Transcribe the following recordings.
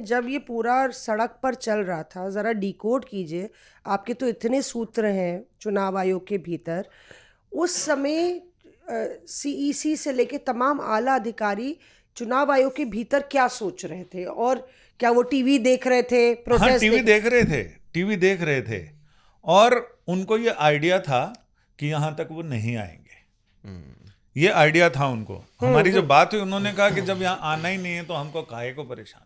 में जब ये पूरा सड़क पर चल रहा था, ज़रा डिकोड कीजिए, आपके तो इतने सूत्र हैं चुनाव आयोग के भीतर, उस समय सीईसी से लेके तमाम आला अधिकारी चुनाव आयोग के भीतर क्या सोच रहे थे, और क्या वो टीवी देख रहे थे, हाँ, प्रोटेस्ट टीवी देख रहे थे और उनको ये आइडिया था कि यहाँ तक वो नहीं आएंगे। ये आइडिया था उनको। हमारी जो बात हुई, उन्होंने कहा कि जब यहाँ आना ही नहीं है तो हमको काहे को परेशान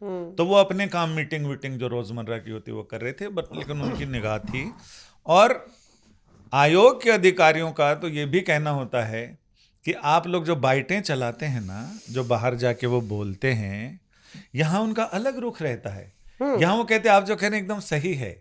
हो। तो वो अपने काम मीटिंग जो रोजमर्रा की होती है वो कर रहे थे, बट लेकिन उनकी निगाह थी। और आयोग के अधिकारियों का तो ये भी कहना होता है कि आप लोग जो बाइटें चलाते हैं ना, जो बाहर जाके वो बोलते हैं, यहाँ उनका अलग रुख रहता है। यहाँ वो कहते हैं आप जो कह रहे हैं एकदम सही है,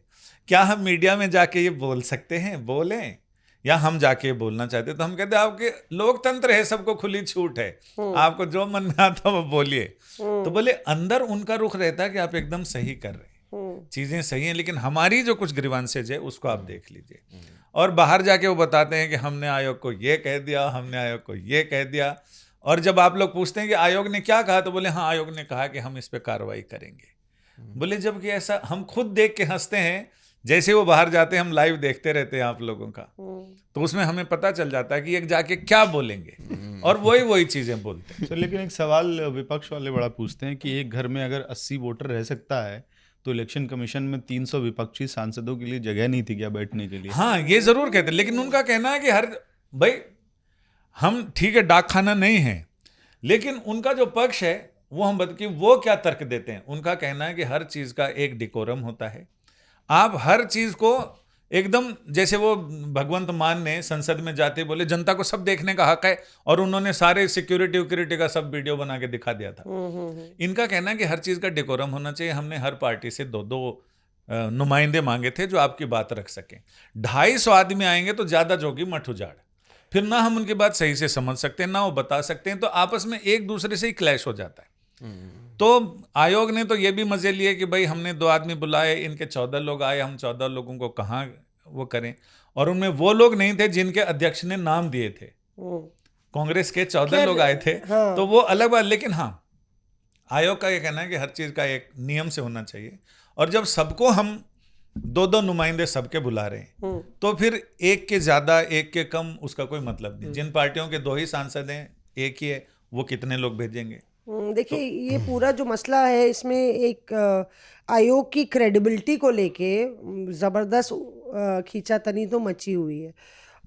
क्या हम मीडिया में जाके ये बोल सकते हैं, बोलें, या हम जाके बोलना चाहते तो हम कहते हैं आपके लोकतंत्र है, सबको खुली छूट है, आपको जो मन में आता वो बोलिए। तो बोले अंदर उनका रुख रहता है कि आप एकदम सही कर रहे हैं, चीजें सही हैं, लेकिन हमारी जो कुछ ग्रीवांसेज है उसको आप देख लीजिए। और बाहर जाके वो बताते हैं कि हमने आयोग को ये कह दिया, हमने आयोग को ये कह दिया। और जब आप लोग पूछते हैं कि आयोग ने क्या कहा, तो बोले हाँ आयोग ने कहा कि हम इस पे कार्रवाई करेंगे। बोले जबकि ऐसा हम खुद देख के हंसते हैं, जैसे वो बाहर जाते हैं हम लाइव देखते रहते हैं आप लोगों का, तो उसमें हमें पता चल जाता है कि एक जाके क्या बोलेंगे, और वही चीजें बोलते हैं। तो लेकिन एक सवाल विपक्ष वाले बड़ा पूछते हैं कि एक घर में अगर 80 वोटर रह सकता है तो इलेक्शन कमीशन में 300 विपक्षी सांसदों के लिए जगह नहीं थी क्या बैठने के लिए? हाँ, ये जरूर कहते हैं, लेकिन उनका कहना है कि भाई हम ठीक है डाक खाना नहीं है, लेकिन उनका जो पक्ष है वो हम कि वो क्या तर्क देते हैं। उनका कहना है कि हर चीज का एक डिकोरम होता है, आप हर चीज को एकदम, जैसे वो भगवंत मान ने संसद में जाते बोले जनता को सब देखने का हक है, और उन्होंने सारे सिक्योरिटी का सब वीडियो बना के दिखा दिया था। इनका कहना है कि हर चीज का डेकोरम होना चाहिए। हमने हर पार्टी से दो नुमाइंदे मांगे थे जो आपकी बात रख सकें। 250 आदमी आएंगे तो ज्यादा जोगी मठ उजाड़, फिर ना हम उनकी बात सही से समझ सकते हैं ना वो बता सकते हैं, तो आपस में एक दूसरे से ही क्लैश हो जाता है। तो आयोग ने तो ये भी मजे लिए कि भाई हमने 2 आदमी बुलाए, इनके 14 लोग आए, हम 14 लोगों को कहाँ वो करें, और उनमें वो लोग नहीं थे जिनके अध्यक्ष ने नाम दिए थे। कांग्रेस के 14 लोग आए थे। हाँ। तो वो अलग बात, लेकिन हाँ आयोग का ये कहना है कि हर चीज का एक नियम से होना चाहिए, और जब सबको हम 2 नुमाइंदे सबके बुला रहे हैं तो फिर एक के ज्यादा एक के कम उसका कोई मतलब नहीं। जिन पार्टियों के 2 ही सांसद हैं, एक ही है, वो कितने लोग भेजेंगे। देखिए ये पूरा जो मसला है, इसमें एक आयोग की क्रेडिबिलिटी को लेके ज़बरदस्त खींचातनी तो मची हुई है,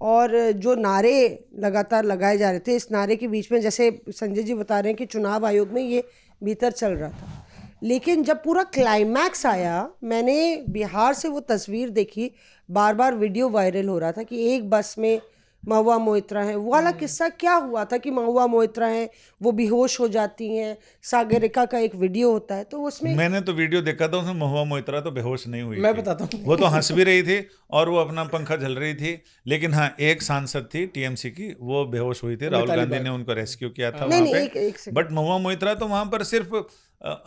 और जो नारे लगातार लगाए जा रहे थे, इस नारे के बीच में जैसे संजय जी बता रहे हैं कि चुनाव आयोग में ये भीतर चल रहा था, लेकिन जब पूरा क्लाइमैक्स आया, मैंने बिहार से वो तस्वीर देखी, बार बार वीडियो वायरल हो रहा था कि एक बस में महुआ मोइत्रा है। वो वाला किस्सा क्या हुआ था कि महुआ मोइत्रा है, वो बेहोश हो जाती हैं, सागरिका का एक वीडियो होता है, तो उसमें मैंने तो वीडियो देखा था, उसमें महुआ मोइत्रा तो बेहोश नहीं हुई। मैं बताता हूँ, वो तो हंस भी रही थी और वो अपना पंखा झल रही थी। लेकिन हाँ, एक सांसद थी टीएमसी की, वो बेहोश हुई थी, राहुल गांधी ने उनको रेस्क्यू किया था वहां पे। बट महुआ मोइत्रा तो वहां पर सिर्फ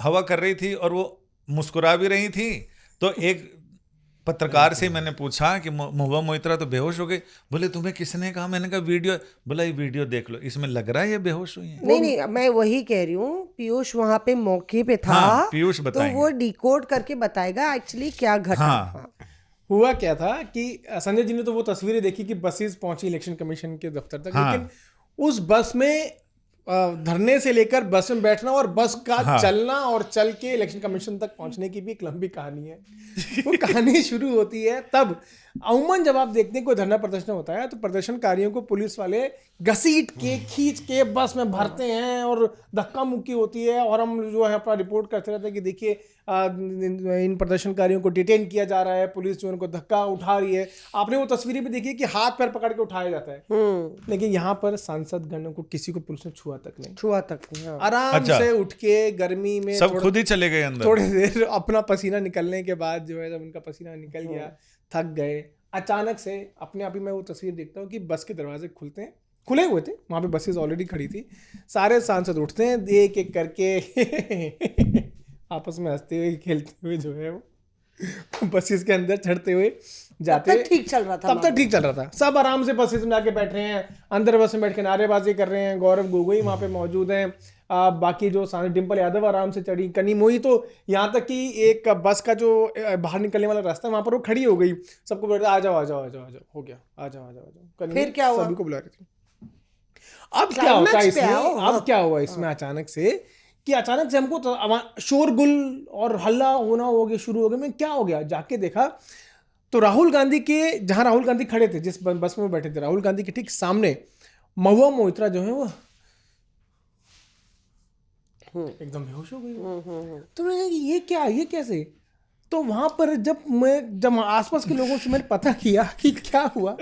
हवा कर रही थी और वो मुस्कुरा भी रही थी। तो एक पत्रकार से मैंने पूछा कि महुआ मोइत्रा तो बेहोश हो गई। बोले तुम्हें किसने कहा? मैंने कहा वीडियो। बोला ये वीडियो देख लो, इसमें लग रहा है ये बेहोश हुई है। नहीं, मैं वही कह रही हूँ, पीयूष वहां पे मौके पे था। हाँ, पीयूष बताएंगे, तो वो डिकोड करके बताएगा एक्चुअली क्या घटा। हाँ। हुआ क्या था कि संजय जी ने तो वो तस्वीरें देखी कि बसेस पहुंची इलेक्शन कमीशन के दफ्तर तक। हाँ। लेकिन उस बस में धरने से लेकर बस में बैठना और बस का चलना और चल के इलेक्शन कमीशन तक पहुंचने की भी एक लंबी कहानी है। वो कहानी शुरू होती है तब, अमूमन जब आप देखते हैं कोई धरना प्रदर्शन होता है तो प्रदर्शनकारियों को पुलिस वाले घसीट के खींच के बस में भरते हैं और धक्का मुक्की होती है, और हम जो है अपना रिपोर्ट करते रहते हैं कि देखिए इन प्रदर्शनकारियों को डिटेन किया जा रहा है, पुलिस जो उनको धक्का उठा रही है। आपने वो तस्वीरें भी देखी कि हाथ पैर पकड़ के उठाया जाता है, लेकिन यहाँ पर सांसद गणों को किसी को पुलिस ने छुआ तक नहीं। हाँ। आराम से उठ के गर्मी में सब खुद ही चले गए अंदर। थोड़ी देर अपना पसीना निकलने के बाद जो है, जब उनका पसीना निकल गया, थक गए, अचानक से अपने आप ही मैं वो तस्वीर देखता हूँ कि बस के दरवाजे खुलते हैं, खुले हुए थे, वहाँ पे बसेस ऑलरेडी खड़ी थी, सारे सांसद उठते हैं, एक एक करके आपस में हंसते हुए खेलते हुए जो है वो बसेस के अंदर चढ़ते हुए जाते। तब तक ठीक चल रहा था, सब आराम से बसेस में आके बैठ रहे हैं, अंदर बस में बैठ के नारेबाजी कर रहे हैं। गौरव गोगोई वहाँ पे मौजूद हैं, बाकी जो डिम्पल यादव आराम से चढ़ी, कनी मोई तो यहाँ तक कि एक बस का जो बाहर निकलने वाला रास्ता है वहाँ पर वो खड़ी हो गई, सबको बोल रहा आ जाओ आ जाओ आ जाओ आ जाओ, हो गया आ जाओ आ जाओ आ जाओ। फिर क्या हुआ? सभी को बुला रही थी। अब क्या होता है इसमें, अब क्या हुआ इसमें अचानक से कि अचानक से हमको तो शोरगुल और हल्ला होना हो गया, शुरू हो गया। मैं क्या हो गया, जाके देखा तो राहुल गांधी के, जहां राहुल गांधी खड़े थे, जिस बस में बैठे थे, राहुल गांधी के ठीक सामने महुआ मोइत्रा जो है वो एकदम बेहोश हो गई। तो मैंने कहा कि ये क्या, ये कैसे? तो वहां पर जब आसपास के लोगों से मैंने पता किया कि क्या हुआ,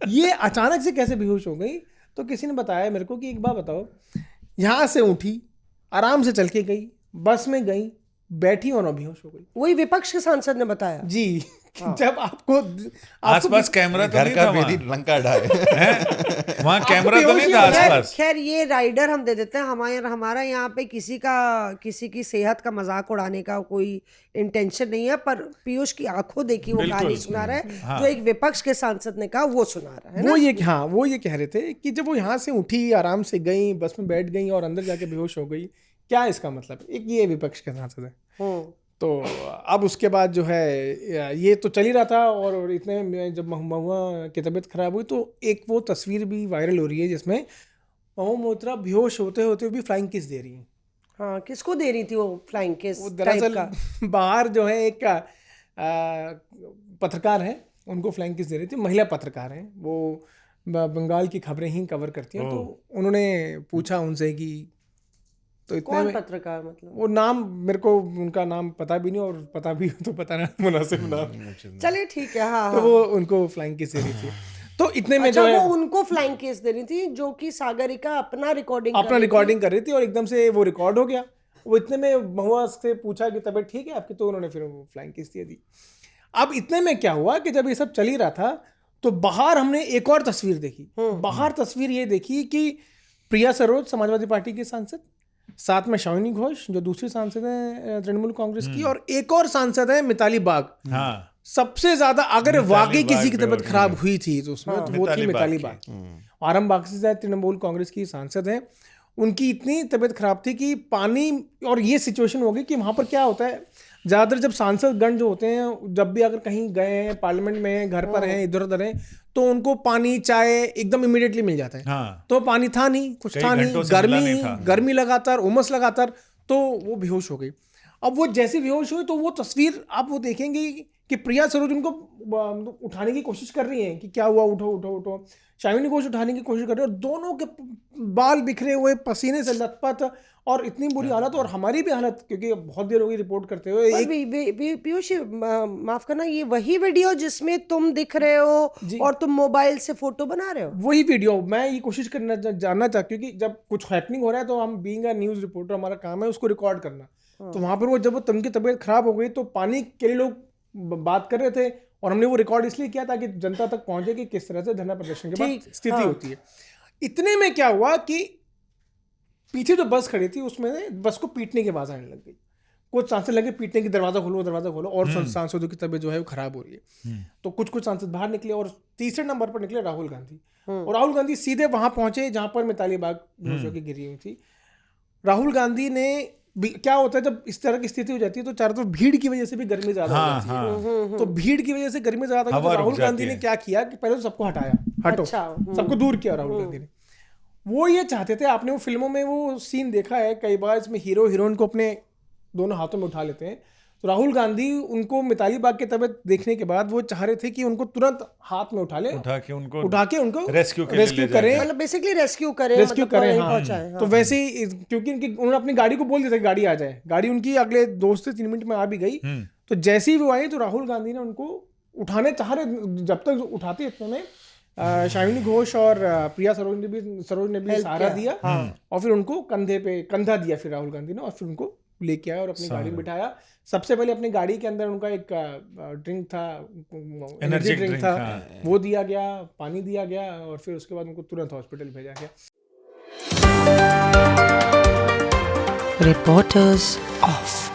ये अचानक से कैसे बेहोश हो गई, तो किसी ने बताया मेरे को कि एक बात बताओ, यहाँ से उठी, आराम से चल के गई, बस में गई, बैठी और बेहोश हो गई। वही विपक्ष के सांसद ने बताया जी। जब आपको आसपास कैमरा तो घर नहीं का था बेदी वहाँ। लंका ढाए। वहाँ कैमरा तो नहीं था आसपास। खैर ये राइडर हम दे देते हैं, हमारा यहाँ पे किसी की सेहत का मजाक उड़ाने का कोई इंटेंशन नहीं है, पर पीयूष की आंखों देखी वो बिल्कुल। कहानी सुना रहा है, जो एक विपक्ष के सांसद ने कहा वो सुना रहा है ना? वो ये कह रहे थे कि जब वो यहाँ से उठी, आराम से गई, बस में बैठ गई और अंदर जाके बेहोश हो गई, क्या इसका मतलब? एक ये विपक्ष के सांसद है। तो अब उसके बाद जो है ये तो चल ही रहा था, और इतने में जब महुआ की तबीयत खराब हुई तो एक वो तस्वीर भी वायरल हो रही है जिसमें महुआ मोइत्रा बेहोश होते होते भी फ्लाइंग किस दे रही हैं। हाँ, किसको दे रही थी वो फ्लाइंग किस? वो दरअसल बाहर जो है एक पत्रकार है, उनको फ्लाइंग किस दे रही थी, महिला पत्रकार हैं, वो बंगाल की खबरें ही कवर करती हैं। तो उन्होंने पूछा उनसे कि तो इतने कौन में पत्रकार, मतलब वो नाम मेरे को उनका नाम पता भी नहीं, और पता भी तो पता ना मुनासिब नाम, चलिए ठीक है। हाँ तो वो उनको फ्लाइंग किस दे रही थी। तो इतने में अच्छा, जो है वो उनको फ्लाइंग किस दे रही थी, जो कि सागरिका अपना रिकॉर्डिंग कर रही थी, और एकदम से वो रिकॉर्ड हो गया। वो इतने में महुआ से पूछा कि तबीयत ठीक है आपकी, तो उन्होंने फिर फ्लाइंग किस दे दी। अब इतने में क्या हुआ कि जब ये सब चल ही रहा था तो बाहर हमने एक और तस्वीर देखी। बाहर तस्वीर ये देखी कि प्रिया सरोज, समाजवादी पार्टी की सांसद, साथ में शालिनी घोष जो दूसरी सांसद है तृणमूल कांग्रेस की, और एक और सांसद है मिताली बाग। हाँ, सबसे ज्यादा अगर वाकई किसी की तबीयत खराब हुई थी तो उसमें तो वो थी मिताली बाग। आरामबाग से तृणमूल कांग्रेस की सांसद है, उनकी इतनी तबीयत खराब थी कि पानी, और ये सिचुएशन हो गई कि वहां पर क्या होता है, ज़्यादातर जब सांसद गण जो होते हैं, जब भी अगर कहीं गए हैं, पार्लियामेंट में हैं, घर पर हैं, इधर उधर हैं, तो उनको पानी, चाय एकदम इमीडिएटली मिल जाता है। हाँ। तो पानी था नहीं, कुछ था नहीं, गर्मी लगातार, उमस लगातार, तो वो बेहोश हो गई। अब वो जैसे बेहोश हुई तो वो तस्वीर आप वो देखेंगे कि प्रिया सरोज उनको उठाने की कोशिश कर रही हैं कि क्या हुआ, उठो उठो उठो। शालिनी घोष उठाने की कोशिश कर रहे हैं, और दोनों के बाल बिखरे हुए, पसीने से लथपथ, और इतनी बुरी हालत, और हमारी भी हालत, क्योंकि बहुत देर हो गई रिपोर्ट करते हुए। पीयूष माफ करना, ये वही वीडियो जिसमें तुम दिख रहे हो और तुम मोबाइल से फोटो बना रहे हो? वही वीडियो। मैं ये कोशिश करना जानना चाहती हूँ कि जब कुछ हैपनिंग हो रहा है तो हम बीइंग अ न्यूज़ रिपोर्टर, हमारा काम है उसको रिकॉर्ड करना। तो वहां पर वो जब उनकी तबीयत खराब हो गई तो पानी के लिए लोग बात कर रहे थे, और हमने वो रिकॉर्ड इसलिए किया ताकि जनता तक पहुंचे कि किस तरह से धरना प्रदर्शन के बाद स्थिति होती है। इतने में क्या हुआ कि पीछे जो बस खड़ी थी उसमें बस को पीटने की आवाज आने लग गई। कुछ सांसद लगे पीटने की, दरवाजा खोलो, और सांसदों की तबीयत जो है वो खराब हो रही है। तो कुछ सांसद बाहर निकले, और तीसरे नंबर पर निकले राहुल गांधी। और राहुल गांधी सीधे वहां पहुंचे जहां पर मिताली बाग गिरी हुई थी। राहुल गांधी ने, क्या होता है जब इस तरह की स्थिति हो जाती है तो चारों तरफ भीड़ की वजह से भी गर्मी ज्यादा हो जाती है। तो भीड़ की वजह से गर्मी ज्यादा होती है, तो राहुल गांधी ने क्या किया कि पहले तो सबको हटाया, हटो, सबको दूर किया राहुल गांधी ने। वो ये चाहते थे, आपने वो फिल्मों में वो सीन देखा है कई बार, इसमें हीरो हीरोइन को अपने दोनों हाथों में उठा लेते हैं। तो राहुल गांधी उनको मिताली बाग की तबीयत देखने के बाद वो चाह रहे थे कि उनको तुरंत हाथ में उठा के उनको रेस्क्यू करें, मतलब बेसिकली रेस्क्यू करें। हाँ। तो वैसे ही, क्योंकि उन्होंने अपनी गाड़ी को बोल दिया था गाड़ी आ जाए, गाड़ी उनकी अगले 2 से 3 मिनट में आ भी गई। तो जैसे ही वो आई तो राहुल गांधी ने उनको उठाने चाह रहे, जब तक उठाते इतने में शालिनी घोष और प्रिया सरोज ने भी सहारा दिया, और फिर उनको कंधा दिया फिर राहुल गांधी ने, और फिर उनको लेके आया और अपनी गाड़ी में बिठाया। सबसे पहले अपनी गाड़ी के अंदर उनका एक ड्रिंक था, एनर्जी ड्रिंक था, वो दिया गया, पानी दिया गया, और फिर उसके बाद उनको तुरंत हॉस्पिटल भेजा गया। Reporters of